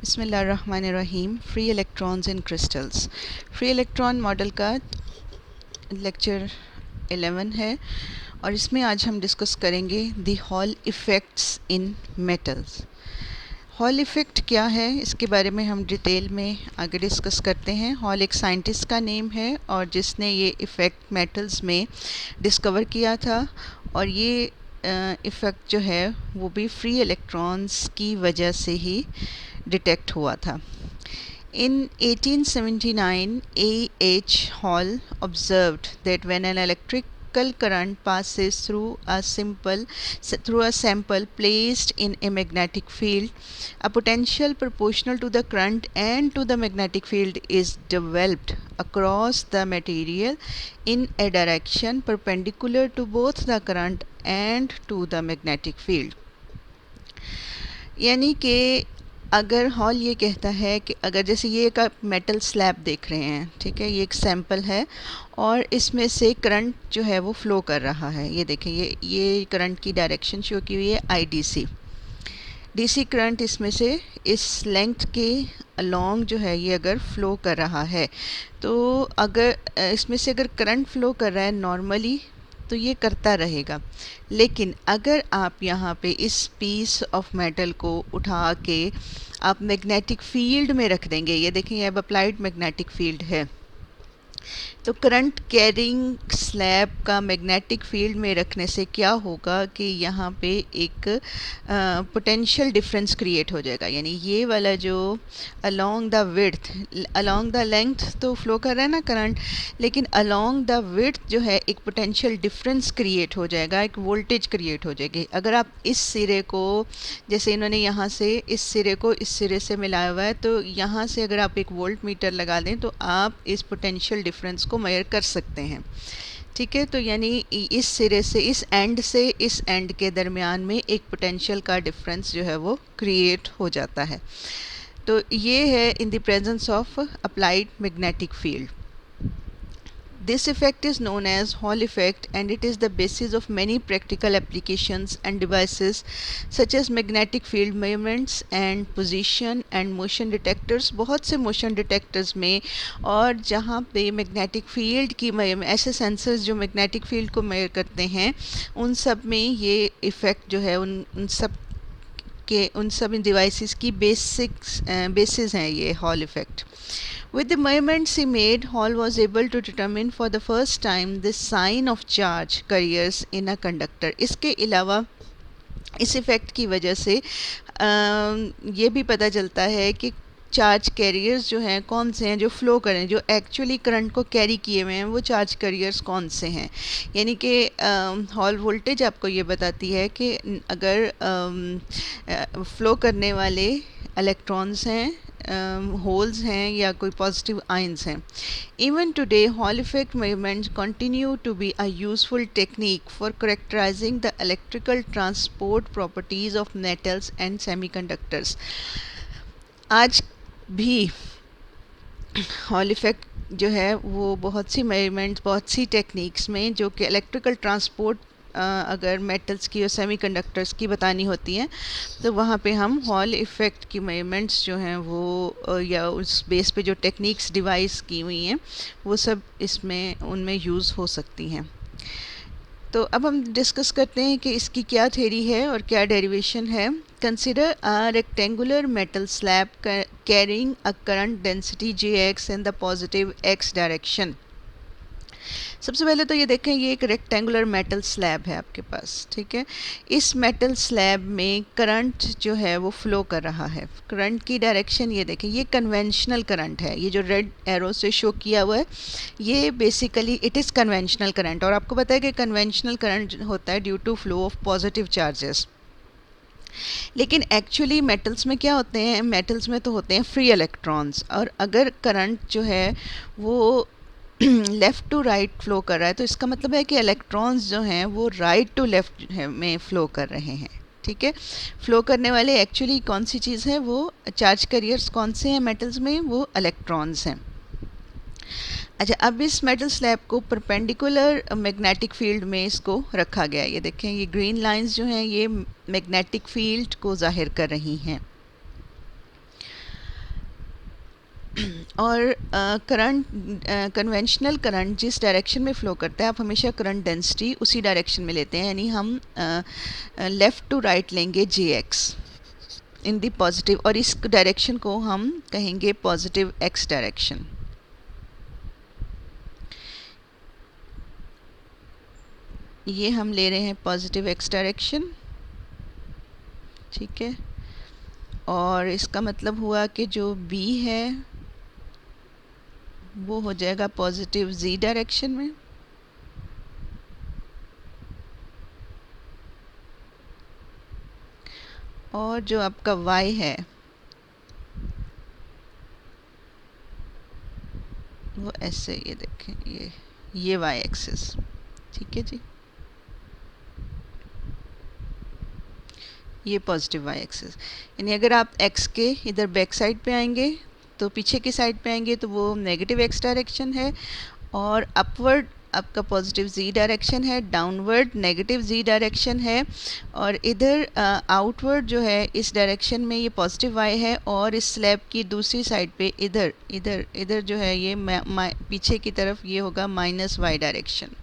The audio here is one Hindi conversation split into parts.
बिस्मिल्लाहिर्रहमानिर्रहीम। Free electrons in crystals, free electron model का लेक्चर 11 है और इसमें आज हम डिस्कस करेंगे the hall effects in metals. Hall effect क्या है, इसके बारे में हम डिटेल में आगे डिस्कस करते हैं। हॉल एक साइंटिस्ट का नेम है और जिसने ये इफ़ेक्ट मेटल्स में डिस्कवर किया था, और ये इफ़ेक्ट जो है वो भी फ्री इलेक्ट्रॉन्स की वजह से ही डिटेक्ट हुआ था। In 1879, A.H. Hall observed that when an electrical current passes through a sample placed in a magnetic field, a potential proportional to the current and to the magnetic field is developed across the material in a direction perpendicular to both the current and to the magnetic field. यानी कि अगर हॉल ये कहता है कि अगर जैसे ये एक आप मेटल स्लैब देख रहे हैं, ठीक है, ये एक सैंपल है और इसमें से करंट जो है वो फ़्लो कर रहा है। ये देखें, ये करंट की डायरेक्शन शो की हुई है आईडीसी। डीसी करंट इसमें से इस लेंथ के अलोंग जो है ये अगर फ़्लो कर रहा है, तो अगर इसमें से अगर करंट फ़्लो कर रहा है नॉर्मली तो ये करता रहेगा। लेकिन अगर आप यहाँ पे इस पीस ऑफ मेटल को उठा के आप मैग्नेटिक फील्ड में रख देंगे, ये देखें ये अब अप्लाइड मैग्नेटिक फील्ड है, तो करंट कैरिंग स्लैब का मैग्नेटिक फील्ड में रखने से क्या होगा कि यहाँ पे एक पोटेंशियल डिफरेंस क्रिएट हो जाएगा। यानी ये वाला जो along the width, along the length तो फ्लो कर रहा है ना करंट, लेकिन अलोंग द विड्थ जो है एक पोटेंशियल डिफरेंस क्रिएट हो जाएगा, एक वोल्टेज क्रिएट हो जाएगी। अगर आप इस सिरे को, जैसे इन्होंने यहाँ से इस सिरे को इस सिरे से मिलाया हुआ है, तो यहाँ से अगर आप एक वोल्ट मीटर लगा दें तो आप इस पोटेंशियल डिफरेंस को मेजर कर सकते हैं। ठीक है, तो यानी इस सिरे से इस एंड के दरमियान में एक पोटेंशियल का डिफरेंस जो है वो क्रिएट हो जाता है। तो ये है in the presence of applied magnetic field. This effect is known as Hall effect, and it is the basis of many practical applications and devices such as magnetic field measurements and position and motion detectors। बहुत से मोशन डिटेक्टर्स में और जहाँ पे मैग्नेटिक फील्ड की ऐसे सेंसर्स जो मैग्नेटिक फील्ड को मेजर करते हैं, उन सब में ये इफ़ेक्ट जो है उन सब डिवाइसेस की बेसिस हैं ये hall effect. With the measurements he made, Hall was able to determine for the first time the sign of charge carriers in a conductor। इसके अलावा इस इफ़ेक्ट की वजह से ये भी पता चलता है कि चार्ज कैरियर्स जो हैं कौन से हैं जो फ़्लो करें, जो एक्चुअली करंट को कैरी किए हुए हैं, वो चार्ज कैरियर्स कौन से हैं। यानी कि हॉल वोल्टेज आपको ये बताती है कि अगर फ़्लो करने वाले इलेक्ट्रॉन्स हैं, होल्स हैं या कोई पॉजिटिव आयंस हैं। Even today, Hall effect measurements continue to be a useful technique for characterizing the electrical transport properties of metals and semiconductors। आज भी हॉल इफ़ेक्ट जो है वो बहुत सी मेजरमेंट्स, बहुत सी टेक्निक्स में जो कि इलेक्ट्रिकल ट्रांसपोर्ट अगर मेटल्स की और सेमीकंडक्टर्स की बतानी होती हैं, तो वहाँ पे हम हॉल इफ़ेक्ट की मेजरमेंट्स जो हैं वो या उस बेस पे जो टेक्निक्स डिवाइस की हुई हैं वो सब इसमें उनमें यूज़ हो सकती हैं। तो अब हम डिस्कस करते हैं कि इसकी क्या थ्योरी है और क्या डेरिवेशन है। Consider a rectangular metal slab carrying a current density Jx in the positive x direction. सबसे पहले तो ये देखें, ये एक रेक्टेंगुलर मेटल स्लैब है आपके पास, ठीक है। इस मेटल स्लैब में करंट जो है वो फ़्लो कर रहा है। करंट की डायरेक्शन ये देखें, ये कन्वेंशनल करंट है। ये जो रेड एरो से शो किया हुआ है ये basically it is conventional current. और आपको पता है कि कन्वेंशनल करंट होता है due to flow of positive charges. लेकिन एक्चुअली मेटल्स में क्या होते हैं, मेटल्स में तो होते हैं फ्री इलेक्ट्रॉन्स, और अगर करंट जो है वो लेफ़्ट टू राइट फ़्लो कर रहा है तो इसका मतलब है कि इलेक्ट्रॉन्स जो हैं वो राइट टू लेफ़्ट में फ़्लो कर रहे हैं। ठीक है, फ़्लो करने वाले एक्चुअली कौन सी चीज़ है, वो चार्ज कैरियर्स कौन से हैं मेटल्स में, वो इलेक्ट्रॉन्स हैं। अच्छा, अब इस मेटल स्लैब को परपेंडिकुलर मैग्नेटिक फील्ड में इसको रखा गया है। ये देखें, ये ग्रीन लाइंस जो हैं ये मैग्नेटिक फील्ड को ज़ाहिर कर रही हैं। और करंट, कन्वेंशनल करंट जिस डायरेक्शन में फ़्लो करता है, आप हमेशा करंट डेंसिटी उसी डायरेक्शन में लेते हैं, यानी हम लेफ़्ट टू राइट लेंगे जे एक्स इन दी पॉजिटिव, और इस डायरेक्शन को हम कहेंगे पॉजिटिव एक्स डायरेक्शन। ये हम ले रहे हैं पॉजिटिव एक्स डायरेक्शन, ठीक है। और इसका मतलब हुआ कि जो बी है वो हो जाएगा पॉजिटिव जी डायरेक्शन में, और जो आपका वाई है वो ऐसे, ये देखें, ये वाई एक्सिस, ठीक है जी, ये पॉजिटिव वाई एक्सिस। यानी अगर आप एक्स के इधर बैक साइड पे आएंगे तो पीछे की साइड पे आएंगे तो वो नेगेटिव एक्स डायरेक्शन है, और अपवर्ड आपका पॉजिटिव जी डायरेक्शन है, डाउनवर्ड नेगेटिव जी डायरेक्शन है, और इधर आउटवर्ड जो है इस डायरेक्शन में ये पॉजिटिव वाई है, और इस स्लैब की दूसरी साइड पे इधर इधर इधर जो है ये पीछे की तरफ ये होगा माइनस वाई डायरेक्शन।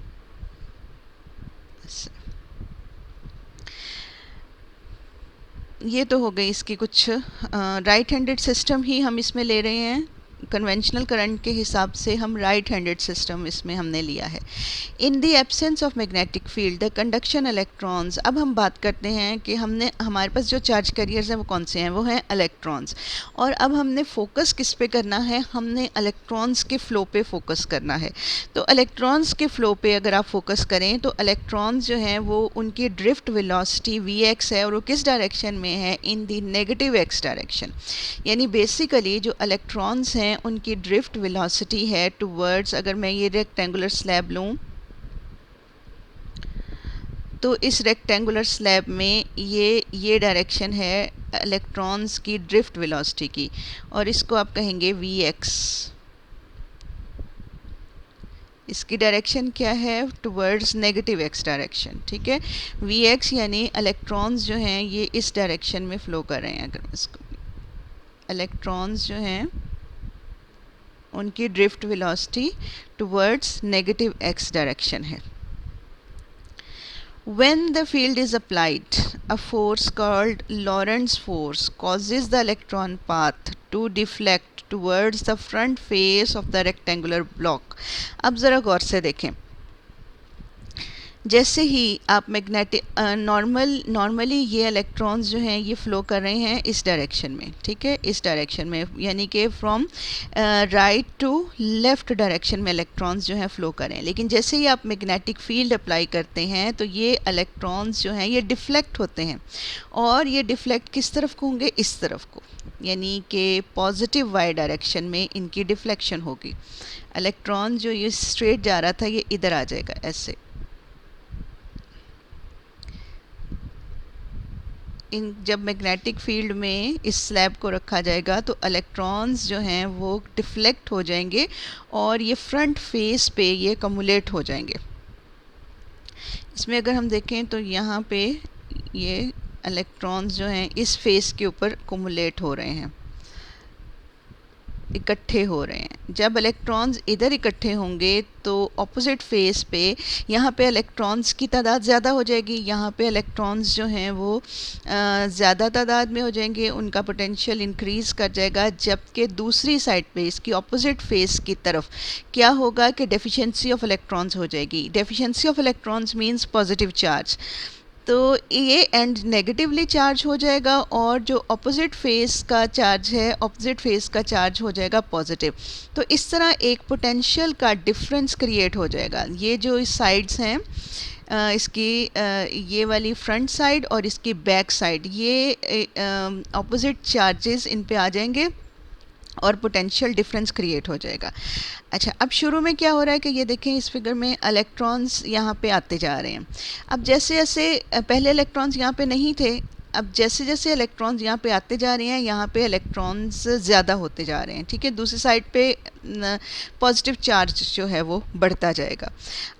ये तो हो गई इसकी कुछ राइट हैंडेड सिस्टम ही हम इसमें ले रहे हैं, कन्वेंशनल करंट के हिसाब से हम राइट हैंडेड सिस्टम इसमें हमने लिया है। In the absence of magnetic field the conduction electrons, अब हम बात करते हैं कि हमने हमारे पास जो चार्ज कैरियर्स हैं वो कौन से हैं, वो हैं इलेक्ट्रॉन्स। और अब हमने फोकस किस पे करना है, हमने इलेक्ट्रॉन्स के फ़्लो पे फोकस करना है। तो इलेक्ट्रॉन्स के फ़्लो पे अगर आप फोकस करें तो इलेक्ट्रॉन्स जो हैं वो उनकी ड्रिफ्ट वेलोसिटी वी एक्स है, और वो किस डायरेक्शन में है, इन दी नेगेटिव एक्स डायरेक्शन। यानी बेसिकली जो इलेक्ट्रॉन्स हैं उनकी ड्रिफ्ट वेलोसिटी है टुवर्ड्स, अगर मैं ये रेक्टेंगुलर स्लैब लूँ तो इस रेक्टेंगुलर स्लैब में ये डायरेक्शन है इलेक्ट्रॉन्स की ड्रिफ्ट वेलोसिटी की, और इसको आप कहेंगे वी एक्स। इसकी डायरेक्शन क्या है, टुवर्ड्स नेगेटिव एक्स डायरेक्शन, ठीक है। वी एक्स यानी इलेक्ट्रॉन्स जो हैं ये इस डायरेक्शन में फ़्लो कर रहे हैं। अगर इसको, इलेक्ट्रॉन्स जो हैं उनकी drift velocity towards negative X direction है। When the field is applied, a force called Lorentz force causes the electron path to deflect towards the front face of the rectangular block. अब ज़रा गौर से देखें, जैसे ही आप मैग्नेटिक नॉर्मली ये इलेक्ट्रॉन्स जो हैं ये फ़्लो कर रहे हैं इस डायरेक्शन में, ठीक है, इस डायरेक्शन में, यानी कि from right to left direction में इलेक्ट्रॉन्स जो हैं फ़्लो कर रहे हैं। लेकिन जैसे ही आप मैग्नेटिक फील्ड अप्लाई करते हैं तो ये इलेक्ट्रॉन्स जो हैं ये डिफ्लेक्ट होते हैं, और ये डिफ्लेक्ट किस तरफ को होंगे, इस तरफ को, यानी कि पॉजिटिव वाई डायरेक्शन में इनकी डिफ्लेक्शन होगी। इलेक्ट्रॉन जो ये स्ट्रेट जा रहा था ये इधर आ जाएगा ऐसे। जब मैग्नेटिक फील्ड में इस स्लैब को रखा जाएगा तो इलेक्ट्रॉन्स जो हैं वो डिफ्लेक्ट हो जाएंगे, और ये फ्रंट फेस पे ये कमुलेट हो जाएंगे। इसमें अगर हम देखें तो यहाँ पे ये इलेक्ट्रॉन्स जो हैं इस फेस के ऊपर कमुलेट हो रहे हैं, इकट्ठे हो रहे हैं। जब इलेक्ट्रॉन्स इधर इकट्ठे होंगे तो ऑपोजिट फेस पे यहाँ पे इलेक्ट्रॉन्स की तादाद ज़्यादा हो जाएगी, यहाँ पे इलेक्ट्रॉन्स जो हैं वो ज़्यादा तादाद में हो जाएंगे, उनका पोटेंशियल इंक्रीज़ कर जाएगा। जबकि दूसरी साइड पे इसकी ऑपोजिट फेस की तरफ क्या होगा कि डेफिशिएंसी ऑफ इलेक्ट्रॉन्स हो जाएगी। Deficiency of electrons means positive charge, तो ये एंड नेगेटिवली चार्ज हो जाएगा, और जो अपोजिट फेस का चार्ज है, अपोजिट फेस का चार्ज हो जाएगा पॉजिटिव। तो इस तरह एक पोटेंशियल का डिफरेंस क्रिएट हो जाएगा। ये जो इस साइड्स हैं इसकी ये वाली फ्रंट साइड और इसकी बैक साइड, ये अपोजिट चार्जेस इन पे आ जाएंगे और पोटेंशियल डिफरेंस क्रिएट हो जाएगा। अच्छा, अब शुरू में क्या हो रहा है कि ये देखें इस फिगर में इलेक्ट्रॉन्स यहाँ पे आते जा रहे हैं। अब जैसे जैसे पहले इलेक्ट्रॉन्स यहाँ पे नहीं थे, अब जैसे जैसे इलेक्ट्रॉन्स यहाँ पे आते जा रहे हैं यहाँ पे इलेक्ट्रॉन्स ज़्यादा होते जा रहे हैं, ठीक है। दूसरी साइड पे पॉजिटिव चार्ज जो है वो बढ़ता जाएगा।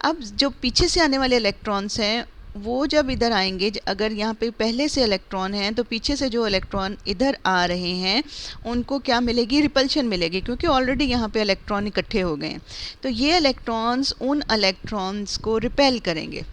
अब जो पीछे से आने वाले इलेक्ट्रॉन्स हैं वो जब इधर आएंगे, अगर यहाँ पे पहले से इलेक्ट्रॉन हैं तो पीछे से जो इलेक्ट्रॉन इधर आ रहे हैं उनको क्या मिलेगी, रिपल्शन मिलेगी, क्योंकि ऑलरेडी यहाँ पे इलेक्ट्रॉन इकट्ठे हो गए हैं। तो ये इलेक्ट्रॉन्स उन इलेक्ट्रॉन्स को रिपेल करेंगे,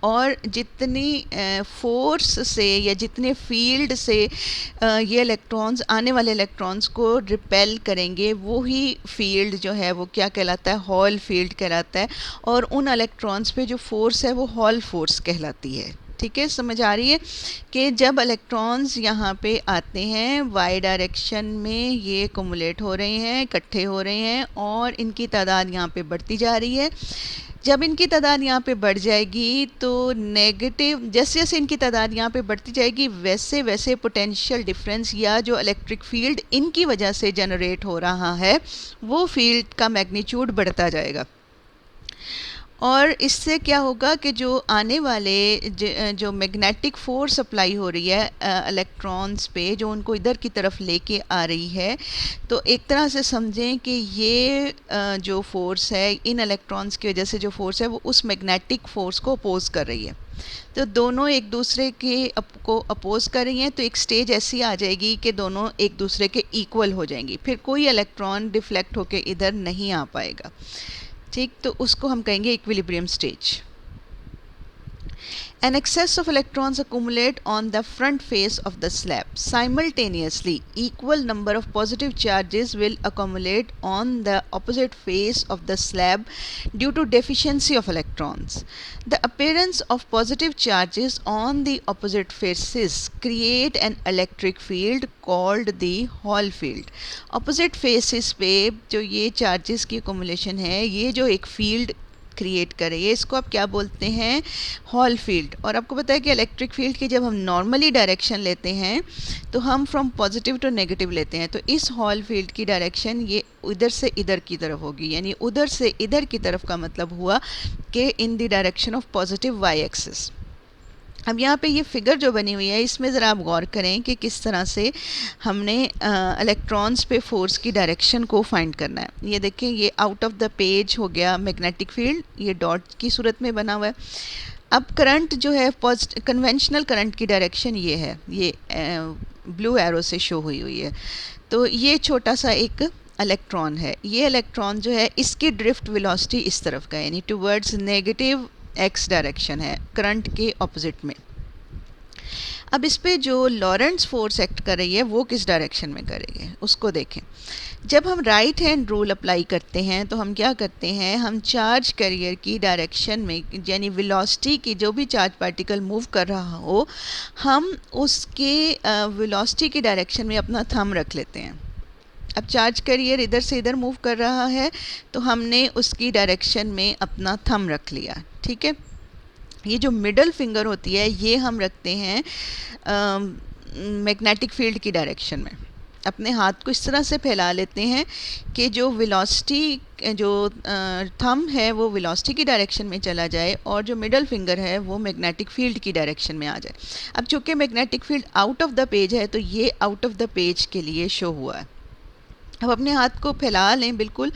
और जितनी फोर्स से या जितने फील्ड से ये इलेक्ट्रॉन्स आने वाले इलेक्ट्रॉन्स को रिपेल करेंगे, वो ही फील्ड जो है वो क्या कहलाता है, हॉल फील्ड कहलाता है। और उन इलेक्ट्रॉन्स पे जो फोर्स है वो हॉल फोर्स कहलाती है। ठीक है, समझ आ रही है कि जब इलेक्ट्रॉन्स यहाँ पे आते हैं वाई डायरेक्शन में, ये एक्युमुलेट हो रहे हैं, इकट्ठे हो रहे हैं, और इनकी तादाद यहाँ पे बढ़ती जा रही है। जब इनकी तादाद यहाँ पे बढ़ जाएगी तो नेगेटिव, जैसे जैसे इनकी तादाद यहाँ पे बढ़ती जाएगी वैसे वैसे पोटेंशियल डिफरेंस या जो इलेक्ट्रिक फील्ड इनकी वजह से जनरेट हो रहा है वो फील्ड का मैग्नीट्यूड बढ़ता जाएगा। और इससे क्या होगा कि जो आने वाले जो मैग्नेटिक फोर्स अप्लाई हो रही है इलेक्ट्रॉन्स पे, जो उनको इधर की तरफ लेके आ रही है, तो एक तरह से समझें कि ये जो फोर्स है इन इलेक्ट्रॉन्स की वजह से जो फोर्स है वो उस मैग्नेटिक फोर्स को अपोज कर रही है। तो दोनों एक दूसरे के को अपोज कर रही हैं, तो एक स्टेज ऐसी आ जाएगी कि दोनों एक दूसरे के इक्वल हो जाएंगी, फिर कोई इलेक्ट्रॉन डिफ्लेक्ट होके इधर नहीं आ पाएगा। ठीक, तो उसको हम कहेंगे equilibrium stage. An excess of electrons accumulate on the front face of the slab. Simultaneously, equal number of positive charges will accumulate on the opposite face of the slab due to deficiency of electrons. The appearance of positive charges on the opposite faces create an electric field called the Hall field. Opposite faces पे जो ये charges की accumulation है, ये जो एक field क्रिएट करें, इसको आप क्या बोलते हैं, हॉल फील्ड। और आपको पता है कि इलेक्ट्रिक फील्ड की जब हम नॉर्मली डायरेक्शन लेते हैं तो हम फ्रॉम पॉजिटिव टू नेगेटिव लेते हैं, तो इस हॉल फील्ड की डायरेक्शन ये इधर से इधर की तरफ होगी, यानी उधर से इधर की तरफ का मतलब हुआ कि in the direction of positive Y axis. अब यहाँ पे ये फिगर जो बनी हुई है इसमें ज़रा आप गौर करें कि किस तरह से हमने इलेक्ट्रॉन्स पे फोर्स की डायरेक्शन को फाइंड करना है। ये देखें, ये आउट ऑफ द पेज हो गया मैग्नेटिक फील्ड, ये डॉट की सूरत में बना हुआ है। अब करंट जो है कन्वेंशनल करंट की डायरेक्शन ये है, ये ब्लू एरो से शो हुई है। तो ये छोटा सा एक इलेक्ट्रॉन है, ये इलेक्ट्रॉन जो है इसकी ड्रिफ्ट वेलोसिटी इस तरफ का, यानी टुवर्ड्स नेगेटिव एक्स डायरेक्शन है, करंट के ऑपोजिट में। अब इस पे जो लॉरेंट्ज फोर्स एक्ट कर रही है वो किस डायरेक्शन में करेगी उसको देखें। जब हम राइट हैंड रूल अप्लाई करते हैं तो हम क्या करते हैं, हम चार्ज कैरियर की डायरेक्शन में, यानी वेलोसिटी की, जो भी चार्ज पार्टिकल मूव कर रहा हो, हम उसके वेलोसिटी की डायरेक्शन में अपना थंब रख लेते हैं। अब चार्ज कैरियर इधर से इधर मूव कर रहा है तो हमने उसकी डायरेक्शन में अपना थंब रख लिया। ठीक है, ये जो मिडल फिंगर होती है ये हम रखते हैं मैग्नेटिक फील्ड की डायरेक्शन में। अपने हाथ को इस तरह से फैला लेते हैं कि जो वेलोसिटी, जो थंब है वो वेलोसिटी की डायरेक्शन में चला जाए और जो मिडल फिंगर है वो मैग्नेटिक फील्ड की डायरेक्शन में आ जाए। अब चूँकि magnetic field out of the page है तो ये आउट ऑफ द पेज के लिए शो हुआ है। अब अपने हाथ को फैला लें बिल्कुल,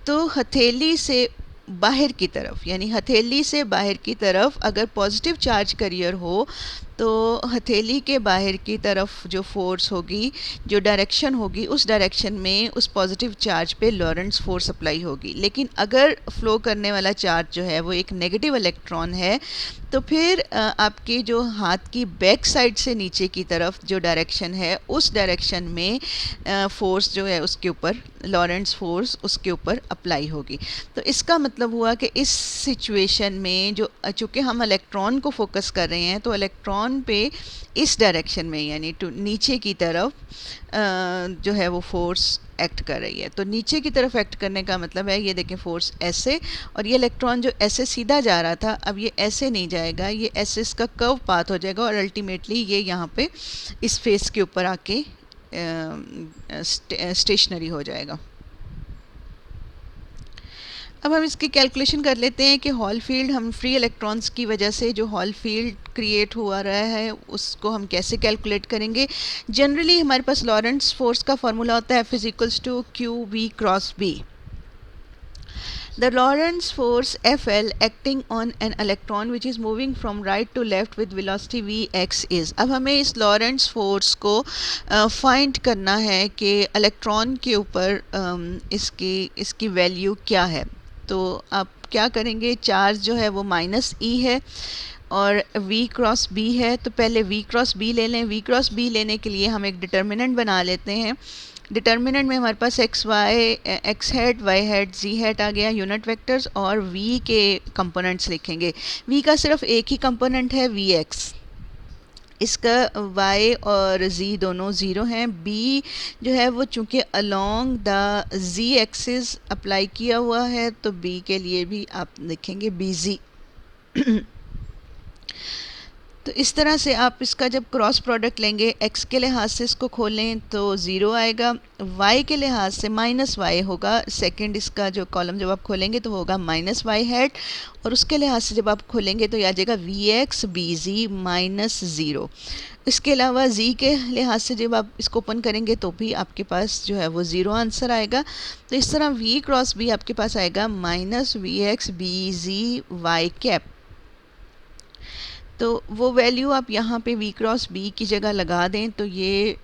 तो हथेली से बाहर की तरफ, यानी हथेली से बाहर की तरफ अगर पॉजिटिव चार्ज कैरियर हो तो हथेली के बाहर की तरफ जो फोर्स होगी, जो डायरेक्शन होगी, उस डायरेक्शन में उस पॉजिटिव चार्ज पे लॉरेंट्ज फोर्स अप्लाई होगी। लेकिन अगर फ्लो करने वाला चार्ज जो है वो एक नेगेटिव इलेक्ट्रॉन है तो फिर आपके जो हाथ की बैक साइड से नीचे की तरफ जो डायरेक्शन है उस डायरेक्शन में फोर्स जो है उसके ऊपर, लॉरेंट्ज फोर्स उसके ऊपर अप्लाई होगी। तो इसका मतलब हुआ कि इस सिचुएशन में जो, चूँकि हम इलेक्ट्रॉन को फोकस कर रहे हैं तो इलेक्ट्रॉन पे इस डायरेक्शन में, यानी टू नीचे की तरफ जो है वो फोर्स एक्ट कर रही है। तो नीचे की तरफ एक्ट करने का मतलब है, ये देखें फोर्स ऐसे, और ये इलेक्ट्रॉन जो ऐसे सीधा जा रहा था अब ये ऐसे नहीं जाएगा, ये ऐसे इसका कर्व पाथ हो जाएगा और अल्टीमेटली ये यहाँ पे इस फेस के ऊपर आके स्टेशनरी हो जाएगा। अब हम इसकी कैलकुलेशन कर लेते हैं कि हॉल फील्ड, हम फ्री इलेक्ट्रॉन्स की वजह से जो हॉल फील्ड क्रिएट हुआ रहा है उसको हम कैसे कैलकुलेट करेंगे। जनरली हमारे पास लॉरेंट्ज फोर्स का फॉर्मूला होता है F = QV × B। The Lorentz force Fl acting on an electron which is moving from right to left with velocity Vx is. अब हमें इस Lorentz force को फाइंड करना है कि इलेक्ट्रॉन के ऊपर इसकी वैल्यू क्या है. तो आप क्या करेंगे, चार्ज जो है वो माइनस ई है और v क्रॉस b है, तो पहले v क्रॉस b ले लें. v क्रॉस b लेने के लिए हम एक डिटर्मिनेंट बना लेते हैं. डिटर्मिनेंट में हमारे पास एक्स हेड वाई हेड जी हेड आ गया यूनिट वेक्टर्स, और v के कंपोनेंट्स लिखेंगे. v का सिर्फ एक ही कंपोनेंट है vx, इसका y और z दोनों ज़ीरो हैं. b जो है वो चूँकि along the z axis apply किया हुआ है, तो b के लिए भी आप लिखेंगे bz. तो इस तरह से आप इसका जब क्रॉस प्रोडक्ट लेंगे, x के लिहाज से इसको खोलें तो ज़ीरो आएगा, y के लिहाज से माइनस वाई होगा. सेकंड इसका जो कॉलम जब आप खोलेंगे तो होगा माइनस वाई हेड, और उसके लिहाज से जब आप खोलेंगे तो आ जाएगा V X B G minus zero. इसके अलावा z के लिहाज से जब आप इसको ओपन करेंगे तो भी आपके पास जो है वो ज़ीरो आंसर आएगा. तो इस तरह v क्रॉस b आपके पास आएगा minus V X B G Y cap. तो वो वैल्यू आप यहाँ पे v क्रॉस b की जगह लगा दें तो ये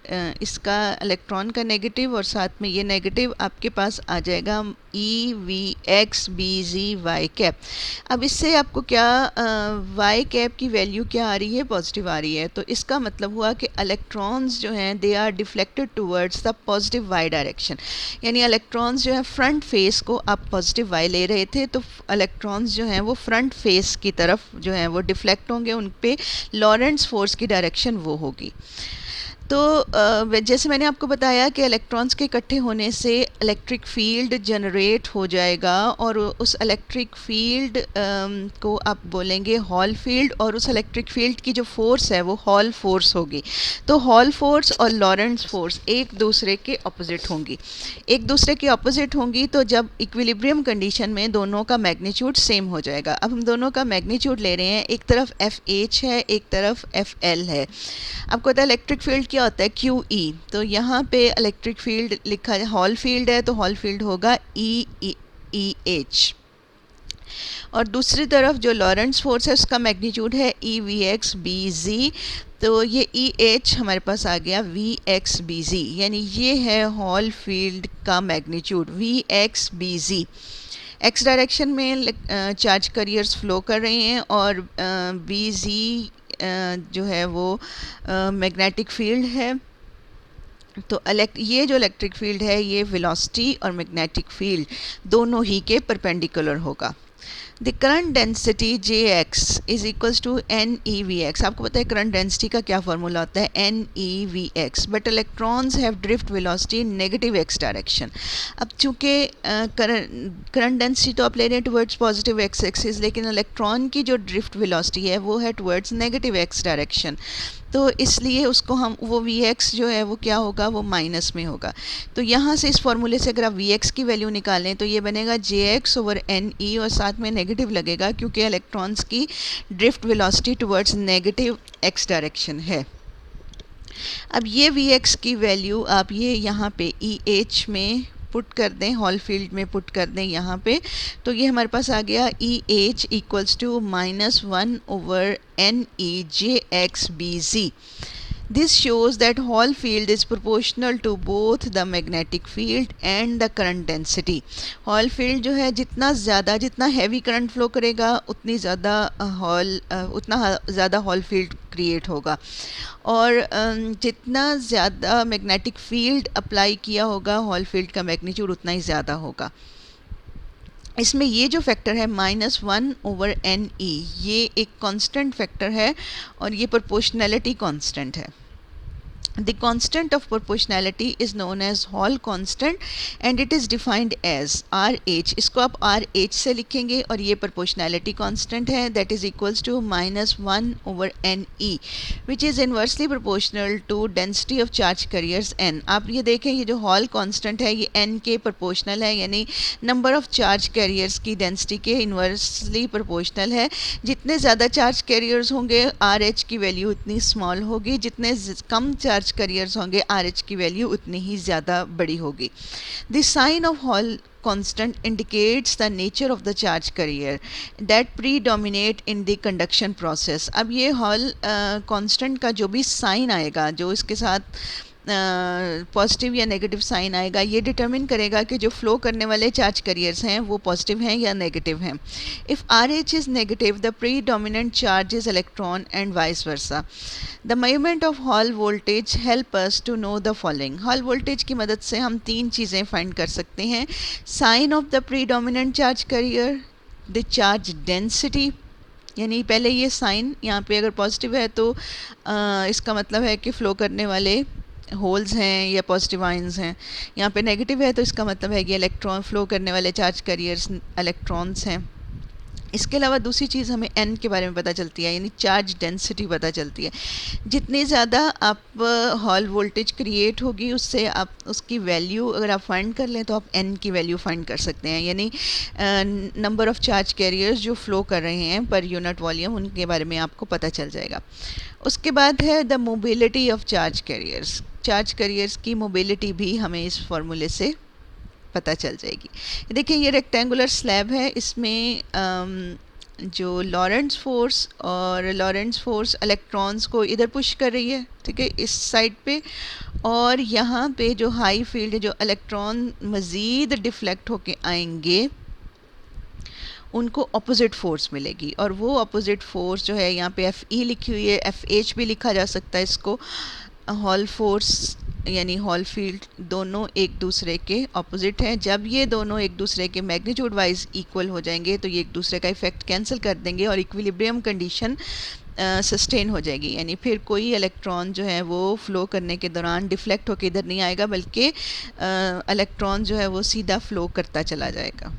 इसका इलेक्ट्रॉन का नेगेटिव और साथ में ये नेगेटिव आपके पास आ जाएगा ई V X B G Y cap. अब इससे आपको क्या वाई कैप की वैल्यू क्या आ रही है, पॉजिटिव आ रही है. तो इसका मतलब हुआ कि इलेक्ट्रॉन्स जो हैं they are deflected towards the positive Y direction. यानी इलेक्ट्रॉन्स जो है फ्रंट फेस को आप पॉजिटिव वाई ले रहे थे, तो इलेक्ट्रॉन्स जो हैं वो फ्रंट फेस की तरफ जो हैं वो डिफ्लेक्ट होंगे, उन पे लॉरेंट्स फोर्स की डायरेक्शन वो होगी. तो जैसे मैंने आपको बताया कि इलेक्ट्रॉन्स के इकट्ठे होने से इलेक्ट्रिक फील्ड जनरेट हो जाएगा, और उस इलेक्ट्रिक फील्ड को आप बोलेंगे हॉल फील्ड, और उस इलेक्ट्रिक फील्ड की जो फोर्स है वो हॉल फोर्स होगी. तो हॉल फोर्स और लॉरेंट्स फोर्स एक दूसरे के ऑपोजिट होंगी. एक दूसरे के ऑपोजिट होंगी तो जब इक्विलिब्रियम कंडीशन में दोनों का मैग्नीट्यूड सेम हो जाएगा. अब हम दोनों का मैग्नीट्यूड ले रहे हैं, एक तरफ एफ एच है, एक तरफ एफ एल है. आपको पता है इलेक्ट्रिक फील्ड क्या होता है, क्यू ई. तो यहाँ पे इलेक्ट्रिक फील्ड लिखा है, हॉल फील्ड है तो हॉल फील्ड होगा ई ई एच, और दूसरी तरफ जो लॉरेंट्स फोर्स है उसका मैग्नीट्यूड है ई वी एक्स बी जी. तो ये ई एच हमारे पास आ गया वी एक्स बी जी, यानी ये है हॉल फील्ड का magnitude V X B G. X direction में चार्ज कैरियर्स फ्लो कर रहे हैं, और बी जी जो है वो मैग्नेटिक फील्ड है. तो ये जो इलेक्ट्रिक फील्ड है ये वेलोसिटी और मैग्नेटिक फील्ड दोनों ही के परपेंडिकुलर होगा. The current density J X is equals to N E V X. आपको पता है करंट डेंसिटी का क्या फार्मूला होता है, N E V X. But electrons have drift velocity negative X direction. अब चूँकि करंट डेंसिटी तो आप ले रहे हैं टुवर्ड्स पॉजिटिव एक्स एक्सिस, लेकिन इलेक्ट्रॉन की जो ड्रिफ्ट वेलोसिटी है वो है टुवर्ड्स नेगेटिव एक्स डायरेक्शन. तो इसलिए उसको हम वो वी एक्स जो है वो क्या होगा, वो माइनस में होगा. तो यहाँ से इस फॉर्मूले से अगर आप वी एक्स की वैल्यू निकालें तो ये बनेगा जे एक्स ओवर एन ई, और साथ में नेगेटिव लगेगा क्योंकि इलेक्ट्रॉन्स की drift velocity towards negative X direction है. अब ये वी एक्स की वैल्यू आप ये यहाँ पे ई एच में पुट कर दें, हॉल फील्ड में पुट कर दें यहाँ पे, तो ये हमारे पास आ गया E H equals to minus one over N E J X B G. This shows that Hall field is proportional to both the magnetic field and the current density. Hall field जो है जितना हैवी करंट फ्लो करेगा उतना ज़्यादा हॉल फील्ड क्रिएट होगा, और जितना ज़्यादा मैग्नेटिक फील्ड अप्लाई किया होगा हॉल फील्ड का मैग्नीट्यूड उतना ही ज़्यादा होगा. इसमें ये जो फैक्टर है minus one over N E, ये एक कांस्टेंट फैक्टर है और ये प्रोपोर्शनैलिटी कांस्टेंट है. The constant of proportionality is known as Hall constant and it is defined as RH. इसको आप RH से लिखेंगे और ये proportionality constant है, that is equals to minus 1 over NE which is inversely proportional to density of charge carriers N. आप ये देखें ये जो Hall constant है ये N के proportional है, यानी number of charge carriers की density के inversely proportional है. जितने ज़्यादा charge carriers होंगे RH की वैल्यू उतनी small होगी, जितने कम charge चार्ज करियर्स होंगे आर एच की वैल्यू उतनी ही ज़्यादा बड़ी होगी। The sign of Hall constant indicates the nature of the charge carrier that predominate in the conduction process। अब ये हॉल कांस्टेंट का जो भी साइन आएगा, जो इसके साथ पॉजिटिव या नेगेटिव साइन आएगा, ये डिटरमिन करेगा कि जो फ्लो करने वाले चार्ज करियर्स हैं वो पॉजिटिव हैं या नेगेटिव हैं। If R H is negative the predominant charge is electron and vice versa. The measurement of Hall voltage help us to know the following. Hall voltage की मदद से हम 3 चीज़ें फाइंड कर सकते हैं। Sign of the predominant charge carrier, the charge density, यानी पहले ये साइन यहाँ पे अगर पॉजिटिव है तो इसका मतलब है कि फ़्लो करने वाले होल्स हैं या पॉजिटिव आयंस हैं। यहाँ पे नेगेटिव है तो इसका मतलब है कि इलेक्ट्रॉन फ्लो करने वाले चार्ज करियर्स इलेक्ट्रॉन्स हैं। इसके अलावा दूसरी चीज़ हमें n के बारे में पता चलती है, यानी चार्ज डेंसिटी पता चलती है। जितनी ज़्यादा आप हॉल वोल्टेज क्रिएट होगी उससे आप उसकी वैल्यू अगर आप फाइंड कर लें तो आप n की वैल्यू फाइंड कर सकते हैं, यानी नंबर ऑफ़ चार्ज कैरियर्स जो फ्लो कर रहे हैं पर यूनिट वॉल्यूम, उनके बारे में आपको पता चल जाएगा। उसके बाद है the mobility of charge carriers. Charge carriers की मोबिलिटी भी हमें इस फॉर्मूले से पता चल जाएगी। देखिए ये रेक्टेंगुलर स्लैब है, इसमें जो लॉरेंट्ज़ फोर्स इलेक्ट्रॉन्स को इधर पुश कर रही है, ठीक है, इस साइड पे, और यहाँ पे जो हाई फील्ड है, जो इलेक्ट्रॉन मज़ीद डिफ्लेक्ट होके आएंगे उनको अपोजिट फोर्स मिलेगी, और वो अपोजिट फोर्स जो है यहाँ पे एफ ई लिखी हुई है, एफ एच भी लिखा जा सकता है इसको। हॉल फोर्स यानी हॉल फील्ड दोनों एक दूसरे के ऑपोजिट हैं। जब ये दोनों एक दूसरे के मैग्नीट्यूड वाइज इक्वल हो जाएंगे तो ये एक दूसरे का इफेक्ट कैंसिल कर देंगे और इक्विलिब्रियम कंडीशन सस्टेन हो जाएगी, यानी फिर कोई इलेक्ट्रॉन जो है वो फ्लो करने के दौरान डिफ्लेक्ट होकर इधर नहीं आएगा, बल्कि इलेक्ट्रॉन जो है वो सीधा फ्लो करता चला जाएगा।